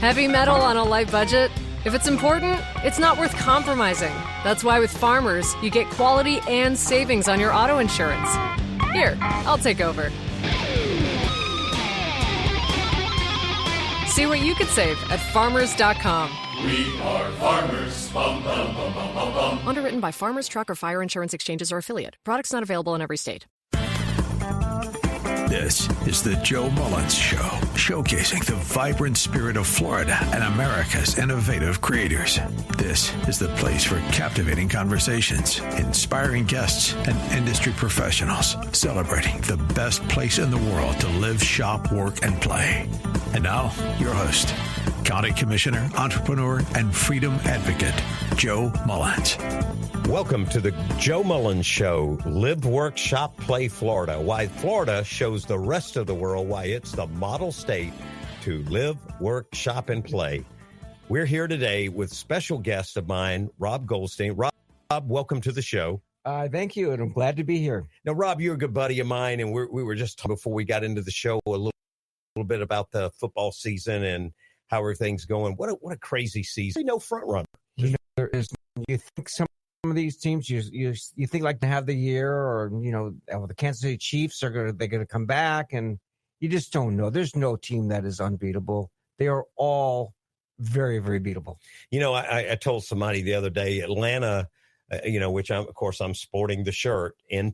Heavy metal on a light budget? If it's important, it's not worth compromising. That's why with Farmers, you get quality and savings on your auto insurance. Here, I'll take over. See what you could save at farmers.com. We are farmers. Bum, bum, bum, bum, bum, bum. Underwritten by Farmers Truck or Fire Insurance Exchanges or Affiliate. Products not available in every state. This is the Joe Mullins Show, showcasing the vibrant spirit of Florida and America's innovative creators. This is the place for captivating conversations, inspiring guests, and industry professionals, celebrating the best place in the world to live, shop, work, and play. And now, your host, County Commissioner, entrepreneur, and freedom advocate, Joe Mullins. Welcome to the Joe Mullins Show, Live, Work, Shop, Play Florida. Why Florida shows the rest of the world why it's the model state to live, work, shop, and play. We're here today with special guest of mine, Rob Goldstein. Rob, welcome to the show. Thank you, and I'm glad to be here. Now, Rob, you're a good buddy of mine, and we were just talking before we got into the show a little bit about the football season and how everything's going. What a crazy season. No front runner. There is. You think some of these teams you think like to have the year, or the Kansas City Chiefs they're gonna come back, and you just don't know. There's no team that is unbeatable. They are all very, very beatable. I told somebody the other day, Atlanta, which I'm sporting the shirt, in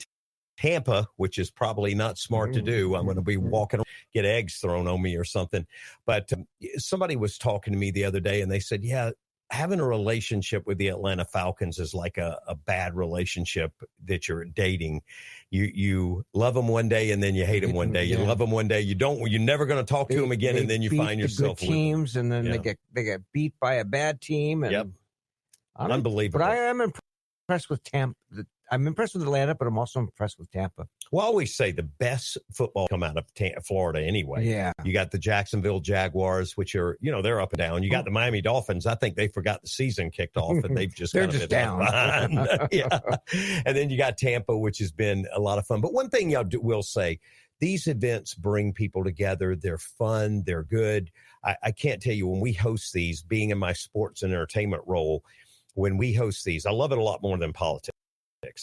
Tampa, which is probably not smart to do. I'm going to be walking, get eggs thrown on me or something. But somebody was talking to me the other day, and they said, yeah, having a relationship with the Atlanta Falcons is like a bad relationship that you're dating. You love them one day and then you hate them one day. You love them one day, you're never going to talk to them again, and then you find yourself with teams, and then they get beat by a bad team. And unbelievable. But I am impressed with Tampa. I'm impressed with Atlanta, but I'm also impressed with Tampa. Well, I always say the best football come out of Florida anyway. Yeah. You got the Jacksonville Jaguars, which are, they're up and down. You got the Miami Dolphins. I think they forgot the season kicked off, and they've just they're just down. Yeah. And then you got Tampa, which has been a lot of fun. But one thing I will say, these events bring people together. They're fun. They're good. I can't tell you, when we host these, being in my sports and entertainment role, when we host these, I love it a lot more than politics.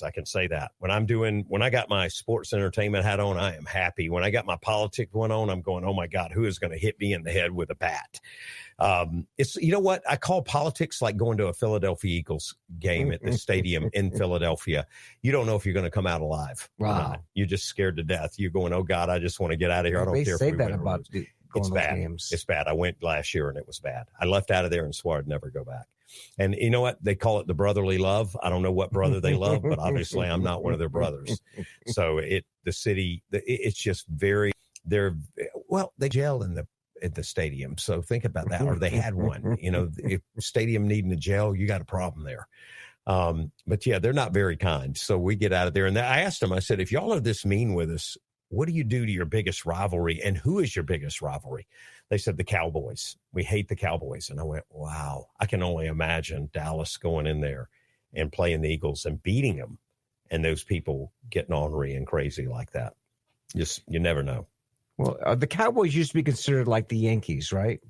I can say that. When I got my sports entertainment hat on, I am happy. When I got my politics one on, I'm going, oh my God, who is going to hit me in the head with a bat? It's, what? I call politics like going to a Philadelphia Eagles game at the stadium in Philadelphia. You don't know if you're going to come out alive. Wow. You're just scared to death. You're going, oh God, I just want to get out of here. I don't care if we win or lose. It's bad. Games. It's bad. I went last year and it was bad. I left out of there and swore I'd never go back. And you know what? They call it the brotherly love. I don't know what brother they love, but obviously I'm not one of their brothers. So it's just very, they gel in the stadium. So think about that. Or they had one, if stadium needing a gel, you got a problem there. But yeah, they're not very kind. So we get out of there. And I asked them, I said, if y'all are this mean with us, what do you do to your biggest rivalry? And who is your biggest rivalry? They said the Cowboys. We hate the Cowboys. And I went, wow, I can only imagine Dallas going in there and playing the Eagles and beating them, and those people getting ornery and crazy like that. You never know. Well, the Cowboys used to be considered like the Yankees, right?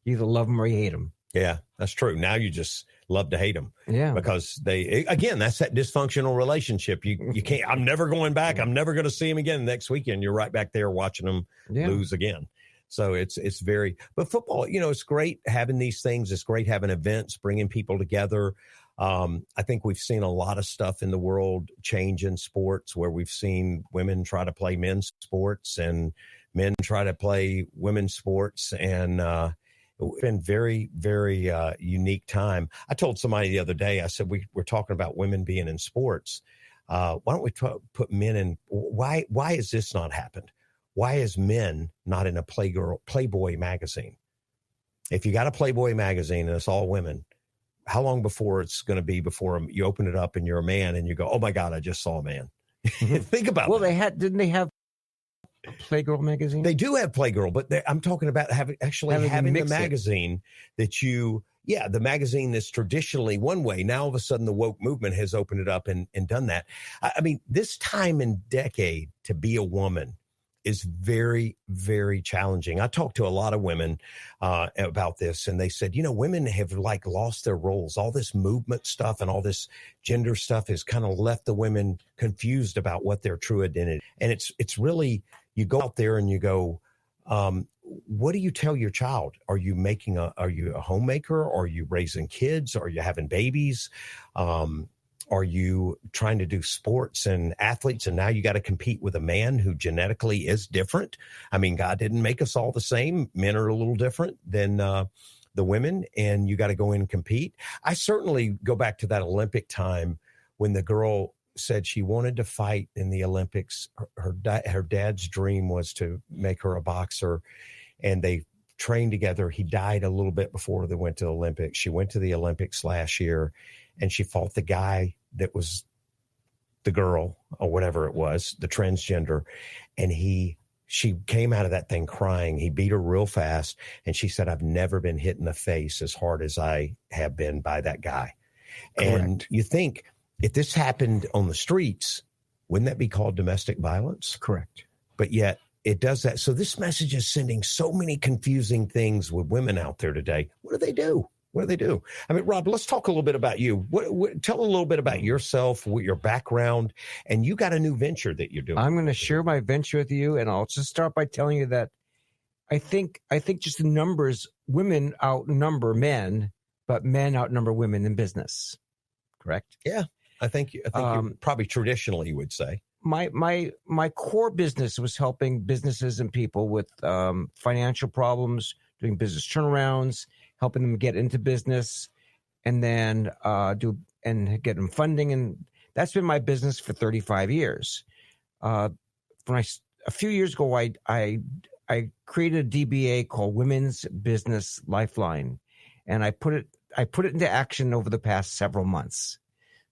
You either love them or you hate them. Yeah, that's true. Now you just love to hate them. Yeah. Because that's that dysfunctional relationship. You can't, I'm never going back. I'm never going to see them again. Next weekend, you're right back there watching them lose again. So it's but football, it's great having these things. It's great having events, bringing people together. I think we've seen a lot of stuff in the world change in sports, where we've seen women try to play men's sports and men try to play women's sports. And, it's been very, very unique time. I told somebody the other day, I said, we're talking about women being in sports. Why don't we put men in? Why has this not happened? Why is men not in a Playboy magazine? If you got a Playboy magazine and it's all women, how long before it's going to be before you open it up and you're a man and you go, oh my God, I just saw a man. Think about that. Well, didn't they have Playgirl magazine? They do have Playgirl, but I'm talking about having the magazine that the magazine that's traditionally one way. Now all of a sudden the woke movement has opened it up and done that. I mean, this time and decade to be a woman is very, very challenging. I talked to a lot of women about this, and they said, women have like lost their roles. All this movement stuff and all this gender stuff has kind of left the women confused about what their true identity. And it's really, you go out there and you go, what do you tell your child? Are you a homemaker? Are you raising kids? Are you having babies? Are you trying to do sports and athletes? And now you got to compete with a man who genetically is different. I mean, God didn't make us all the same. Men are a little different than the women, and you got to go in and compete. I certainly go back to that Olympic time when the girl said she wanted to fight in the Olympics. Her dad's dream was to make her a boxer, and they trained together. He died a little bit before they went to the Olympics. She went to the Olympics last year, and she fought the guy that was the girl or whatever it was, the transgender. And she came out of that thing crying. He beat her real fast. And she said, I've never been hit in the face as hard as I have been by that guy. Correct. And you think if this happened on the streets, wouldn't that be called domestic violence? Correct. But yet it does that. So this message is sending so many confusing things with women out there today. What do they do? What do they do? I mean, Rob, let's talk a little bit about you. Tell a little bit about yourself, your background, and you got a new venture that you're doing. I'm going to share my venture with you, and I'll just start by telling you that I think just the numbers, women outnumber men, but men outnumber women in business. Correct? Yeah, I think you probably traditionally would say. My core business was helping businesses and people with financial problems, doing business turnarounds, helping them get into business, and then get them funding. And that's been my business for 35 years. A few years ago, I created a DBA called Women's Business Lifeline, and I put it into action over the past several months.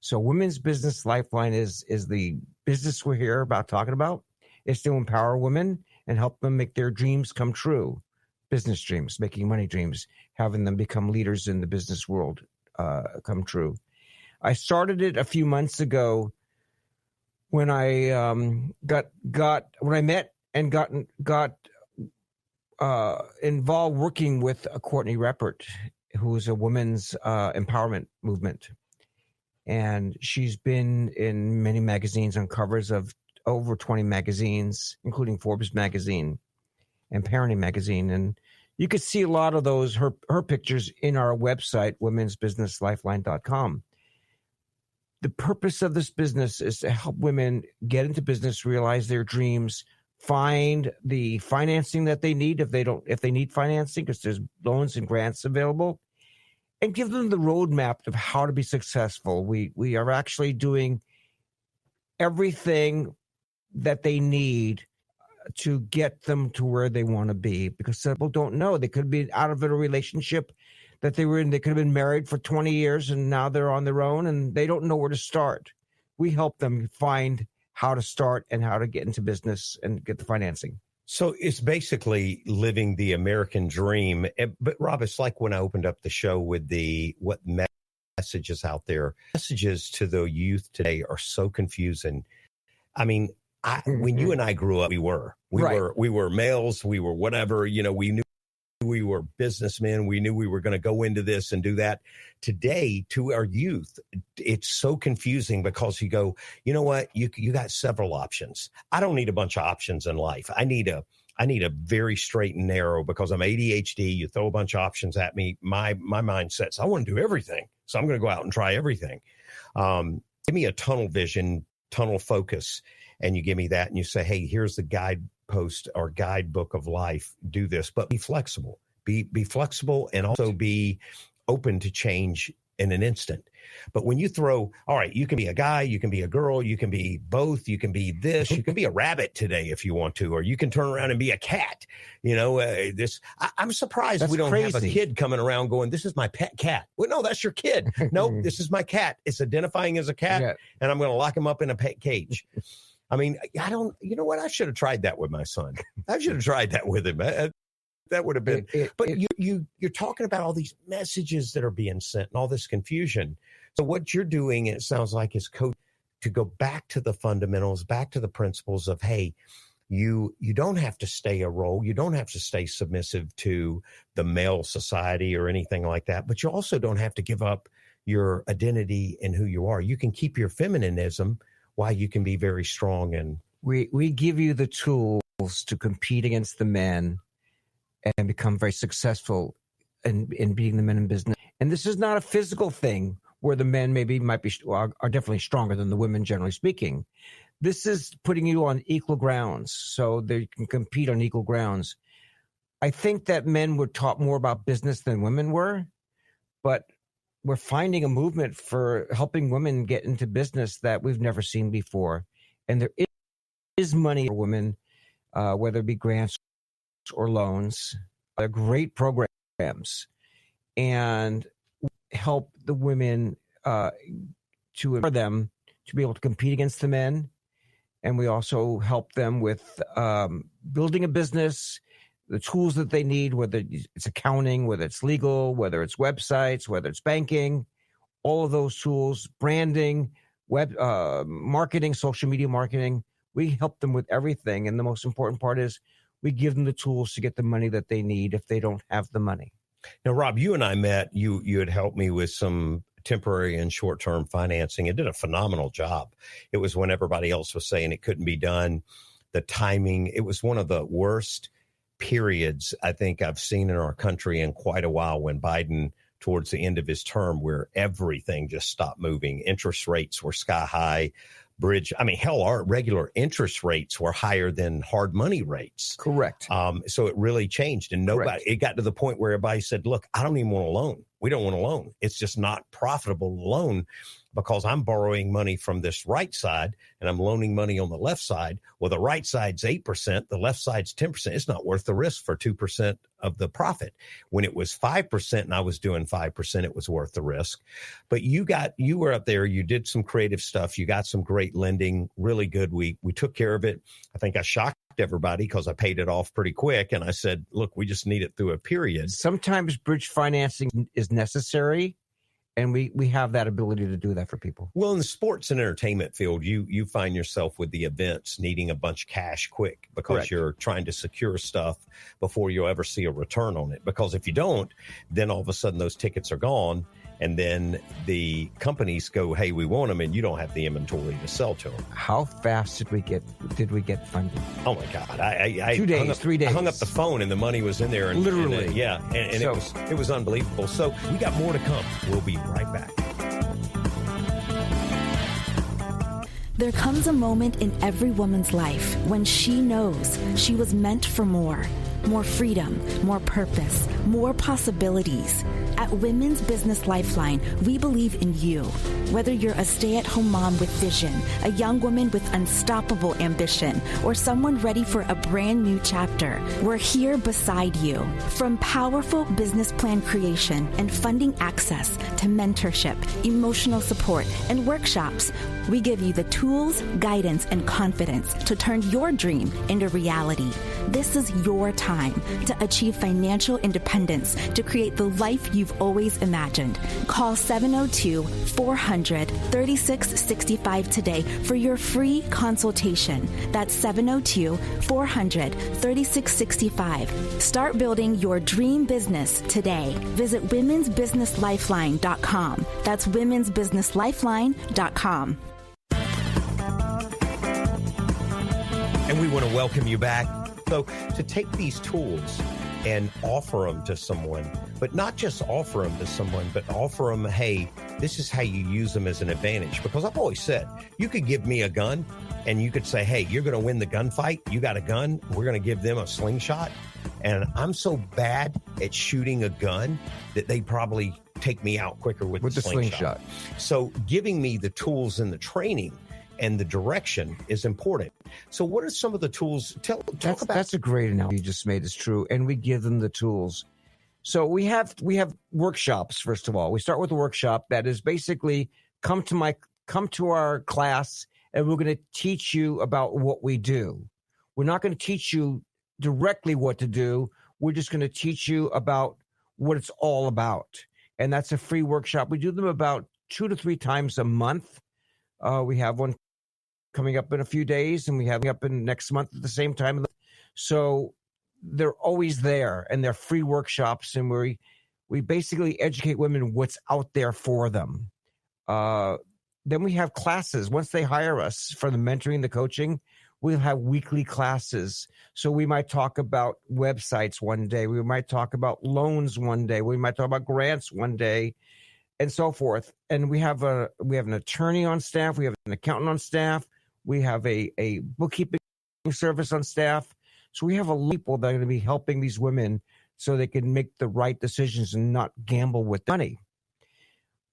So Women's Business Lifeline is the business we're here about talking about. It's to empower women and help them make their dreams come true. Business dreams, making money dreams, having them become leaders in the business world come true. I started it a few months ago when I met and got involved working with Courtney Reppert, who is a women's empowerment movement. And she's been in many magazines, on covers of over 20 magazines, including Forbes magazine and Parenting magazine. And you could see a lot of those, her pictures, in our website, womensbusinesslifeline.com. The purpose of this business is to help women get into business, realize their dreams, find the financing that they need if they need financing, because there's loans and grants available, and give them the roadmap of how to be successful. We are actually doing everything that they need to get them to where they want to be, because people don't know. They could be out of a relationship that they were in. They could have been married for 20 years and now they're on their own and they don't know where to start. We help them find how to start and how to get into business and get the financing. So it's basically living the American dream. But Rob, it's like when I opened up the show with what messages out there. Messages to the youth today are so confusing. I mean, when you and I grew up, we were males, we were whatever, we knew we were businessmen. We knew we were going to go into this and do that. Today, to our youth, it's so confusing because you go, you know what? You got several options. I don't need a bunch of options in life. I need a very straight and narrow, because I'm ADHD. You throw a bunch of options at me. My mindset's, I want to do everything. So I'm going to go out and try everything. Give me a tunnel vision, tunnel focus. And you give me that and you say, hey, here's the guidepost or guidebook of life. Do this, but be flexible. Be flexible and also be open to change in an instant. But when you throw, all right, you can be a guy, you can be a girl, you can be both, you can be this, you can be a rabbit today if you want to, or you can turn around and be a cat. I'm surprised that's we don't crazy. have a kid coming around going, this is my pet cat. Well, no, that's your kid. No, this is my cat. It's identifying as a cat, and I'm going to lock him up in a pet cage. I mean, you know what? I should have tried that with my son. I should have tried that with him. That would have been, but you're talking about all these messages that are being sent and all this confusion. So what you're doing, it sounds like, is to go back to the fundamentals, back to the principles of, hey, you don't have to stay a role. You don't have to stay submissive to the male society or anything like that, but you also don't have to give up your identity and who you are. You can keep your feminism while you can be very strong. And we give you the tools to compete against the men and become very successful in beating the men in business. And this is not a physical thing where the men are definitely stronger than the women, generally speaking. This is putting you on equal grounds so they can compete on equal grounds. I think that men were taught more about business than women were, but we're finding a movement for helping women get into business that we've never seen before. And there is money for women, whether it be grants or loans. They're great programs and help the women to empower them to be able to compete against the men. And we also help them with building a business, the tools that they need, whether it's accounting, whether it's legal, whether it's websites, whether it's banking, all of those tools, branding, web marketing, social media marketing. We help them with everything. And the most important part is we give them the tools to get the money that they need if they don't have the money. Now, Rob, you and I met. You had helped me with some temporary and short-term financing. It did a phenomenal job. It was when everybody else was saying it couldn't be done. The timing, it was one of the worst periods I think I've seen in our country in quite a while, when Biden, towards the end of his term, where everything just stopped moving. Interest rates were sky high. Our regular interest rates were higher than hard money rates. Correct. So it really changed. And it got to the point where everybody said, look, I don't even want a loan. We don't want a loan. It's just not profitable to loan, because I'm borrowing money from this right side and I'm loaning money on the left side. Well, the right side's 8%, the left side's 10%. It's not worth the risk for 2% of the profit. When it was 5% and I was doing 5%, it was worth the risk. But you were up there, you did some creative stuff. You got some great lending, really good. We took care of it. I think I shocked everybody because I paid it off pretty quick. And I said, look, we just need it through a period. Sometimes bridge financing is necessary. And we have that ability to do that for people. Well, in the sports and entertainment field, you find yourself with the events needing a bunch of cash quick, because Correct. You're trying to secure stuff before you'll ever see a return on it. Because if you don't, then all of a sudden those tickets are gone. And then the companies go, hey, we want them, and you don't have the inventory to sell to them. How fast did we get funded? Oh, my God. I 2 days, 3 days. I hung up the phone and the money was in there. Literally. And it was unbelievable. So we got more to come. We'll be right back. There comes a moment in every woman's life when she knows she was meant for more freedom, more purpose, more possibilities. At Women's Business Lifeline, we believe in you. Whether you're a stay-at-home mom with vision, a young woman with unstoppable ambition, or someone ready for a brand new chapter, we're here beside you. From powerful business plan creation and funding access to mentorship, emotional support, and workshops, we give you the tools, guidance, and confidence to turn your dream into reality. This is your time to achieve financial independence, to create the life you've always imagined. Call 702-400-3665 today for your free consultation. That's 702-400-3665. Start building your dream business today. Visit womensbusinesslifeline.com. That's womensbusinesslifeline.com. And we want to welcome you back. So to take these tools and offer them to someone, but not just offer them to someone, but offer them, hey, this is how you use them as an advantage. Because I've always said, you could give me a gun and you could say, hey, you're going to win the gunfight. You got a gun. We're going to give them a slingshot. And I'm so bad at shooting a gun that they probably take me out quicker with the slingshot. So giving me the tools and the training and the direction is important. So what are some of the tools? Talk about. That's a great analogy you just made. It's true. And we give them the tools. So we have workshops. First of all, we start with a workshop that is basically come to our class, and we're going to teach you about what we do. We're not going to teach you directly what to do. We're just going to teach you about what it's all about. And that's a free workshop. We do them about 2 to 3 times a month. We have one coming up in a few days, and we have up in next month at the same time. So they're always there, and they're free workshops, and we basically educate women what's out there for them. Then we have classes. Once they hire us for the mentoring, the coaching, we'll have weekly classes. So we might talk about websites one day. We might talk about loans one day. We might talk about grants one day, and so forth. And we have an attorney on staff. We have an accountant on staff. We have a bookkeeping service on staff. So we have a lot of people that are going to be helping these women so they can make the right decisions and not gamble with money.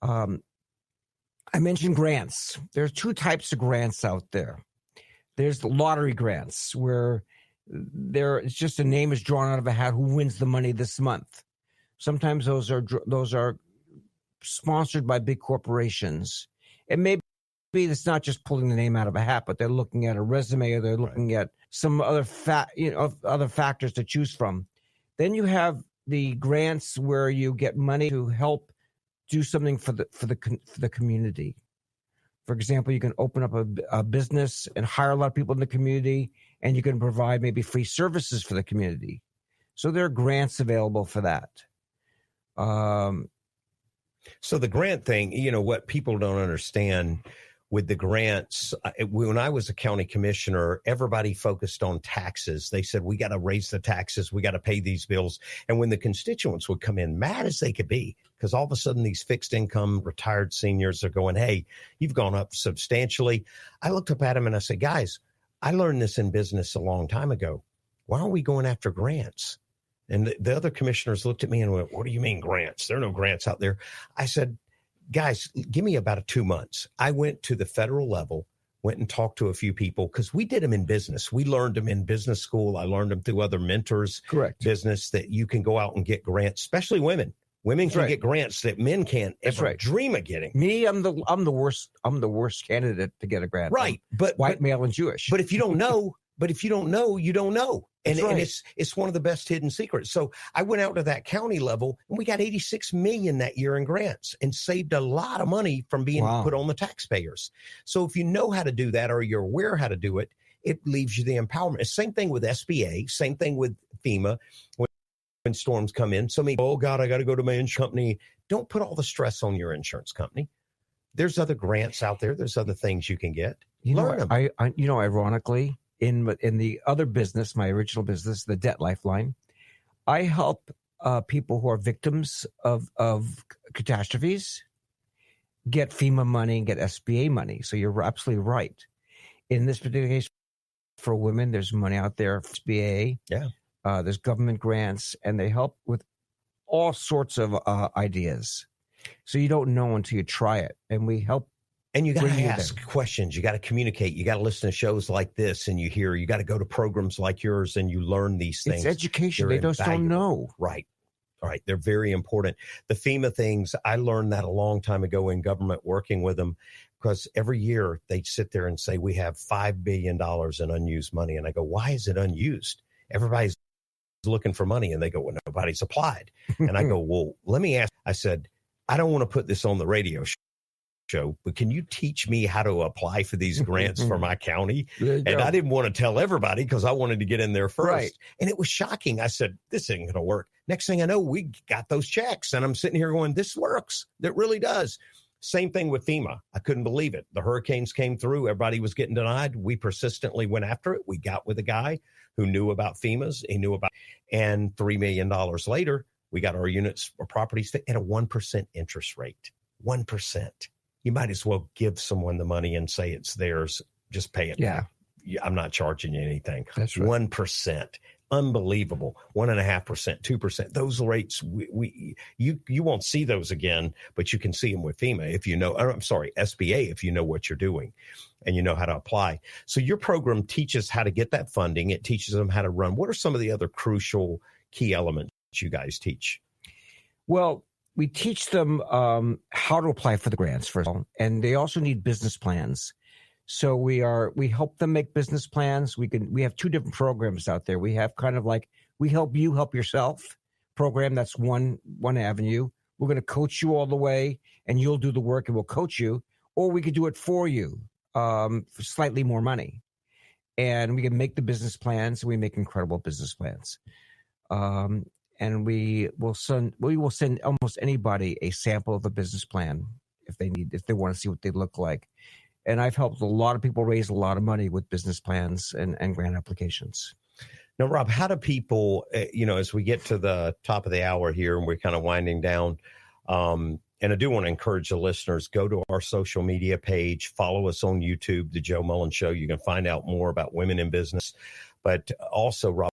I mentioned grants. There's two types of grants out there. There's the lottery grants, where it's just a name is drawn out of a hat who wins the money this month. Sometimes those are sponsored by big corporations. And maybe it's not just pulling the name out of a hat, but they're looking at a resume, or they're looking at some other other factors to choose from. Then you have the grants where you get money to help do something for the community. For example, you can open up a business and hire a lot of people in the community, and you can provide maybe free services for the community. So there are grants available for that. So the grant thing, what people don't understand with the grants, when I was a county commissioner, everybody focused on taxes. They said, we got to raise the taxes. We got to pay these bills. And when the constituents would come in, mad as they could be, because all of a sudden these fixed income retired seniors are going, hey, you've gone up substantially. I looked up at them and I said, guys, I learned this in business a long time ago. Why aren't we going after grants? And the other commissioners looked at me and went, what do you mean grants? There are no grants out there. I said, guys, give me about 2 months. I went to the federal level, went and talked to a few people, because we did them in business. We learned them in business school. I learned them through other mentors. Correct. Business, that you can go out and get grants, especially women. Women can get grants that men can't ever dream of getting. Me, I'm the worst candidate to get a grant. Right. But white, male, and Jewish. But if you don't know, you don't know. And it's one of the best hidden secrets. So I went out to that county level, and we got $86 million that year in grants, and saved a lot of money from being put on the taxpayers. So if you know how to do that, or you're aware how to do it, it leaves you the empowerment. Same thing with SBA, same thing with FEMA. When storms come in, so many, oh God, I got to go to my insurance company. Don't put all the stress on your insurance company. There's other grants out there. There's other things you can get. Learn them. Ironically, in the other business, my original business, the Debt Lifeline, I help people who are victims of catastrophes get FEMA money and get SBA money. So you're absolutely right. In this particular case, for women, there's money out there for SBA. Yeah. There's government grants, and they help with all sorts of ideas. So you don't know until you try it, and we help. And you got to ask questions. You got to communicate. You got to listen to shows like this, and you got to go to programs like yours, and you learn these things. It's education. They just don't know. Right. All right. They're very important. The FEMA things, I learned that a long time ago in government, working with them, because every year they'd sit there and say, we have $5 billion in unused money. And I go, why is it unused? Everybody's looking for money. And they go, well, nobody's applied. And I go, well, let me ask. I said, I don't want to put this on the radio show, but can you teach me how to apply for these grants for my county? And I didn't want to tell everybody, because I wanted to get in there first. Right. And it was shocking. I said, this isn't going to work. Next thing I know, we got those checks, and I'm sitting here going, this works. That really does. Same thing with FEMA. I couldn't believe it. The hurricanes came through. Everybody was getting denied. We persistently went after it. We got with a guy who knew about FEMA's. He knew about, and $3 million later, we got our units or properties at a 1% interest rate. 1%. You might as well give someone the money and say it's theirs. Just pay it. Yeah. I'm not charging you anything. That's right. 1%. Unbelievable. 1.5%, 2%. Those rates, you won't see those again, but you can see them with FEMA if you know, SBA, if you know what you're doing and you know how to apply. So your program teaches how to get that funding. It teaches them how to run. What are some of the other crucial key elements you guys teach? Well, we teach them how to apply for the grants, first of all, and they also need business plans. So we help them make business plans. We have two different programs out there. We have kind of like, we help you help yourself program. That's one avenue. We're going to coach you all the way, and you'll do the work, and we'll coach you, or we could do it for you. for slightly more money. And we can make the business plans. We make incredible business plans. And we will send almost anybody a sample of a business plan if they want to see what they look like. And I've helped a lot of people raise a lot of money with business plans and grant applications. Now, Rob, how do people, as we get to the top of the hour here and we're kind of winding down, and I do want to encourage the listeners, go to our social media page, follow us on YouTube, The Joe Mullins Show. You can find out more about women in business. But also, Rob,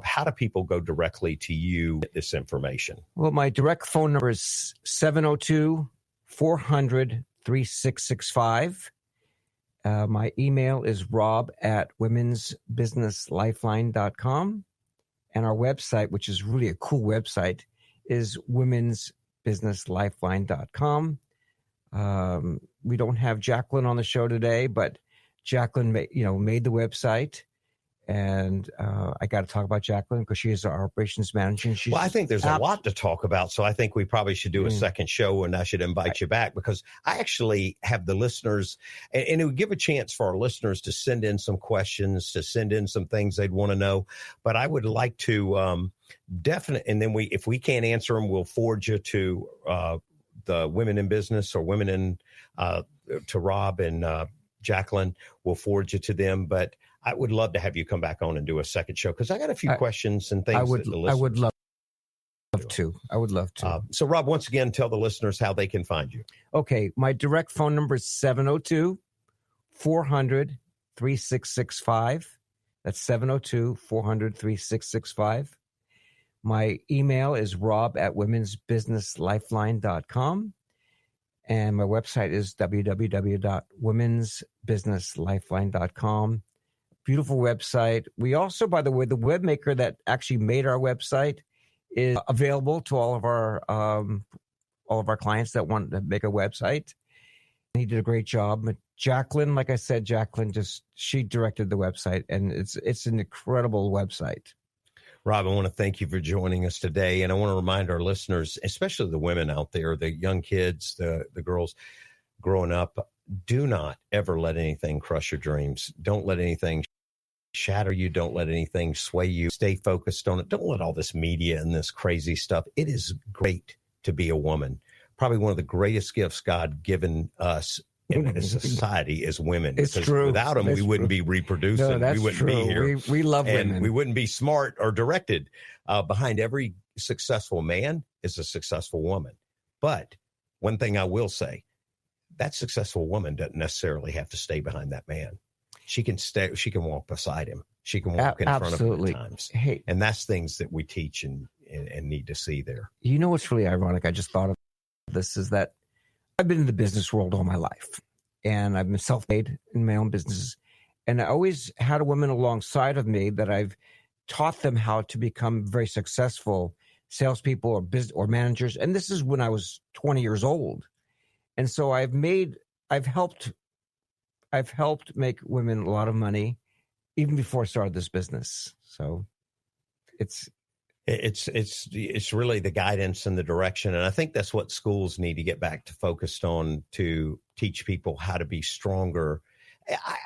how do people go directly to you with this information? Well, my direct phone number is 702-400-3665. My email is rob@womensbusinesslifeline.com. And our website, which is really a cool website, is womensbusinesslifeline.com. We don't have Jacqueline on the show today, but Jacqueline made the website. And I got to talk about Jacqueline because she is our operations manager. Well, I think there's a lot to talk about, so I think we probably should do a second show, and I should invite you back because I actually have the listeners, and it would give a chance for our listeners to send in some questions, to send in some things they'd want to know. But I would like to definitely, and then if we can't answer them, we'll forward you to the Women in Business or Women in to Rob and Jacqueline. We'll forward you to them, but I would love to have you come back on and do a second show because I got a few questions and things. I would love to. So, Rob, once again, tell the listeners how they can find you. Okay. My direct phone number is 702-400-3665. That's 702-400-3665. My email is rob@womensbusinesslifeline.com. And my website is www.womensbusinesslifeline.com. Beautiful website. We also, by the way, the web maker that actually made our website is available to all of our clients that want to make a website. He did a great job. But Jacqueline, like I said, she directed the website, and it's an incredible website. Rob, I want to thank you for joining us today. And I want to remind our listeners, especially the women out there, the young kids, the girls growing up, do not ever let anything crush your dreams. Don't let anything shatter you. Don't let anything sway you. Stay focused on it. Don't let all this media and this crazy stuff. It is great to be a woman. Probably one of the greatest gifts God given us in a society is women. It's true. Without them, we wouldn't be reproducing. No, that's we wouldn't true. be here. We love and women. We wouldn't be smart or directed. Behind every successful man is a successful woman. But one thing I will say, that successful woman doesn't necessarily have to stay behind that man. She can stay. She can walk beside him. She can walk in front of him at times. Hey, and that's things that we teach and need to see there. You know what's really ironic? I just thought of this is that I've been in the business world all my life, and I've been self-made in my own businesses. And I always had a woman alongside of me that I've taught them how to become very successful salespeople or business or managers. And this is when I was 20 years old. And so I've helped make women a lot of money even before I started this business. So it's really the guidance and the direction. And I think that's what schools need to get back to focused on, to teach people how to be stronger.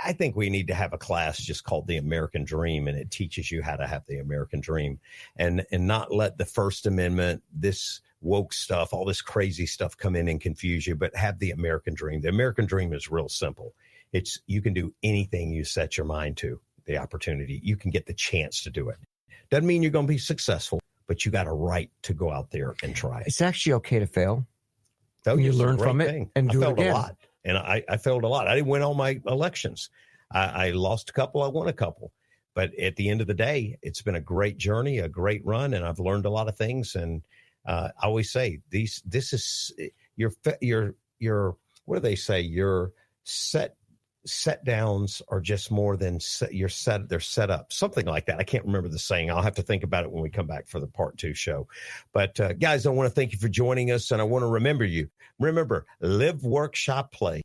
I think we need to have a class just called The American Dream, and it teaches you how to have the American dream and not let the First Amendment, this woke stuff, all this crazy stuff come in and confuse you, but have the American dream. The American dream is real simple. It's you can do anything you set your mind to, the opportunity. You can get the chance to do it. Doesn't mean you're going to be successful, but you got a right to go out there and try it. It's actually okay to fail. You learn from it and do it again. A lot. And I failed a lot. I didn't win all my elections. I lost a couple. I won a couple. But at the end of the day, it's been a great journey, a great run, and I've learned a lot of things. And I always say this is your what do they say? Your set downs are just more than they're set up, something like that. I can't remember the saying. I'll have to think about it when we come back for the part 2 show. But guys, I want to thank you for joining us. And I want to remember, live, work, shop, play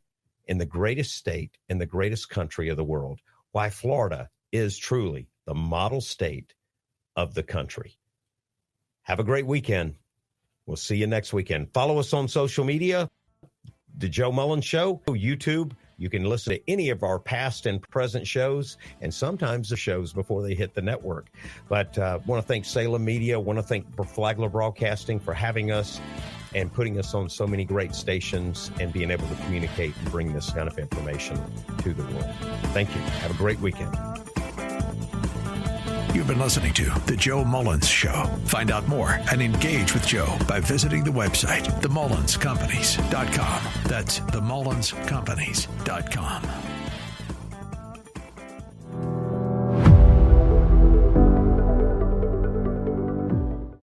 in the greatest state in the greatest country of the world. Why Florida is truly the model state of the country. Have a great weekend. We'll see you next weekend. Follow us on social media, The Joe Mullins Show, YouTube, You can listen to any of our past and present shows, and sometimes the shows before they hit the network. But I want to thank Salem Media. I want to thank Flagler Broadcasting for having us and putting us on so many great stations and being able to communicate and bring this kind of information to the world. Thank you. Have a great weekend. You've been listening to The Joe Mullins Show. Find out more and engage with Joe by visiting the website, themullinscompanies.com. That's themullinscompanies.com.